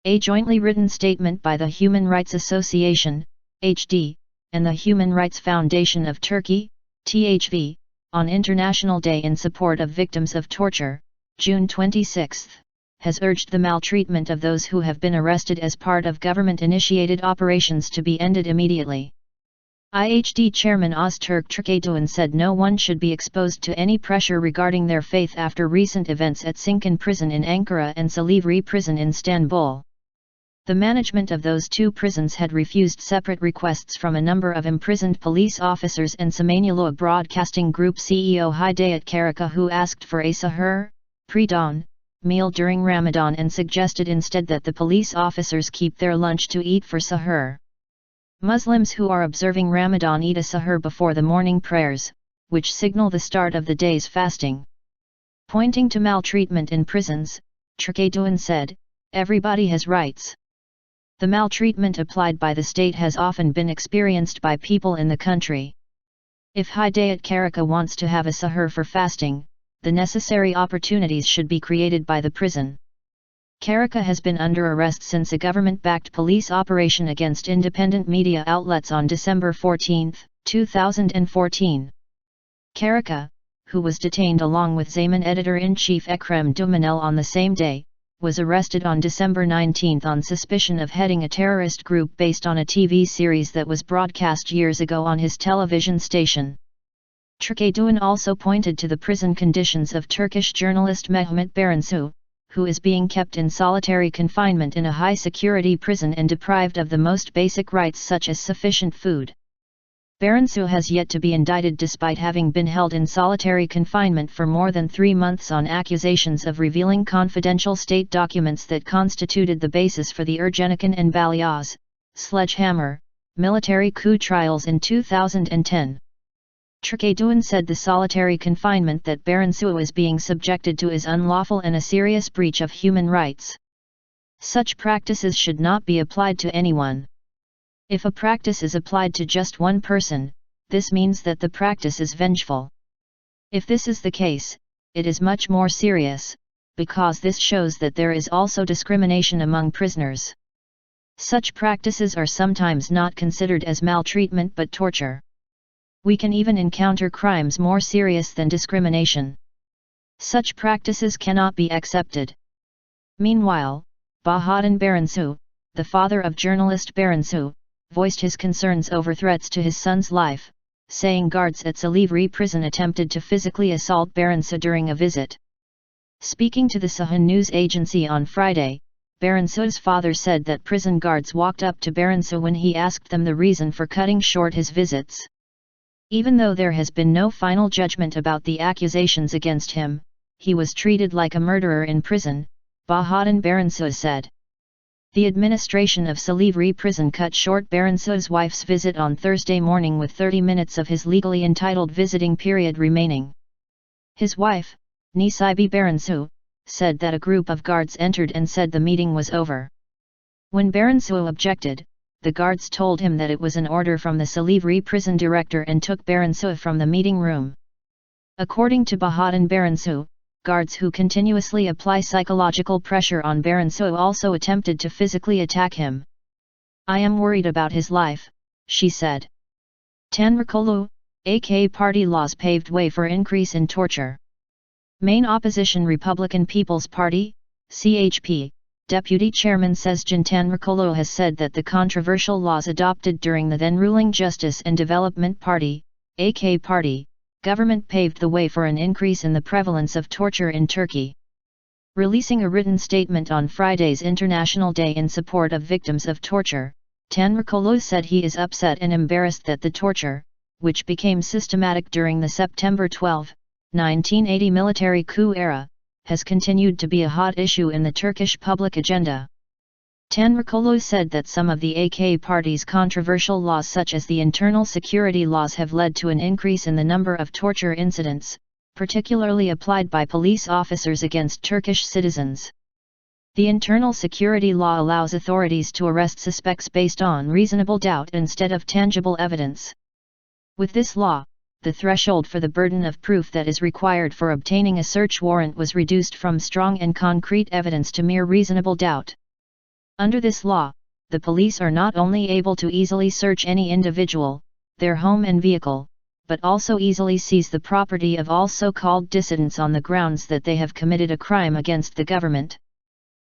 A jointly written statement by the Human Rights Association, IHD, and the Human Rights Foundation of Turkey, TİHV, on International Day in support of victims of torture, June 26, has urged the maltreatment of those who have been arrested as part of government-initiated operations to be ended immediately. IHD Chairman Öztürk Türkdoğan said no one should be exposed to any pressure regarding their faith after recent events at Sincan Prison in Ankara and Silivri Prison in Istanbul. The management of those two prisons had refused separate requests from a number of imprisoned police officers and Samanyolu Broadcasting Group CEO Hidayet Karaca, who asked for a sahur, pre-dawn, meal during Ramadan and suggested instead that the police officers keep their lunch to eat for sahur. Muslims who are observing Ramadan eat a sahur before the morning prayers, which signal the start of the day's fasting. Pointing to maltreatment in prisons, Türkdoğan said, "Everybody has rights. The maltreatment applied by the state has often been experienced by people in the country. If Hidayet Karaca wants to have a sahur for fasting, the necessary opportunities should be created by the prison." Karaca has been under arrest since a government-backed police operation against independent media outlets on December 14, 2014. Karaca, who was detained along with Zaman editor-in-chief Ekrem İmamoğlu on the same day, was arrested on December 19 on suspicion of heading a terrorist group based on a TV series that was broadcast years ago on his television station. Türkdoğan also pointed to the prison conditions of Turkish journalist Mehmet Baransu, who is being kept in solitary confinement in a high-security prison and deprived of the most basic rights such as sufficient food. Baransu has yet to be indicted despite having been held in solitary confinement for more than 3 months on accusations of revealing confidential state documents that constituted the basis for the Ergenekon and Balyaz, sledgehammer, military coup trials in 2010. Türkdoğan said the solitary confinement that Baransu is being subjected to is unlawful and a serious breach of human rights. Such practices should not be applied to anyone. If a practice is applied to just one person, this means that the practice is vengeful. If this is the case, it is much more serious, because this shows that there is also discrimination among prisoners. Such practices are sometimes not considered as maltreatment but torture. We can even encounter crimes more serious than discrimination. Such practices cannot be accepted. Meanwhile, Bahadır Baransu, the father of journalist Baransu, voiced his concerns over threats to his son's life, saying guards at Silivri prison attempted to physically assault Baransu during a visit. Speaking to the Sahur news agency on Friday, Baransu's father said that prison guards walked up to Baransu when he asked them the reason for cutting short his visits. Even though there has been no final judgment about the accusations against him, he was treated like a murderer in prison, Bahadır Baransu said. The administration of Silivri prison cut short Baransu's wife's visit on Thursday morning with 30 minutes of his legally entitled visiting period remaining. His wife, Nesibe Baransu, said that a group of guards entered and said the meeting was over. When Baransu objected, the guards told him that it was an order from the Silivri prison director and took Baransu from the meeting room. According to Bahadır Baransu, guards who continuously apply psychological pressure on Baransu also attempted to physically attack him. "I am worried about his life," she said. Tanrıkolu, AK party laws paved way for increase in torture. Main opposition Republican People's Party, CHP, Deputy Chairman Sezgin Tanrıkolu has said that the controversial laws adopted during the then-ruling Justice and Development Party, AK party, government paved the way for an increase in the prevalence of torture in Turkey. Releasing a written statement on Friday's International Day in support of victims of torture, Tanrıkolu said he is upset and embarrassed that the torture, which became systematic during the September 12, 1980 military coup era, has continued to be a hot issue in the Turkish public agenda. Tanrıkolu said that some of the AK party's controversial laws such as the internal security laws have led to an increase in the number of torture incidents, particularly applied by police officers against Turkish citizens. The internal security law allows authorities to arrest suspects based on reasonable doubt instead of tangible evidence. With this law, the threshold for the burden of proof that is required for obtaining a search warrant was reduced from strong and concrete evidence to mere reasonable doubt. Under this law, the police are not only able to easily search any individual, their home and vehicle, but also easily seize the property of all so-called dissidents on the grounds that they have committed a crime against the government.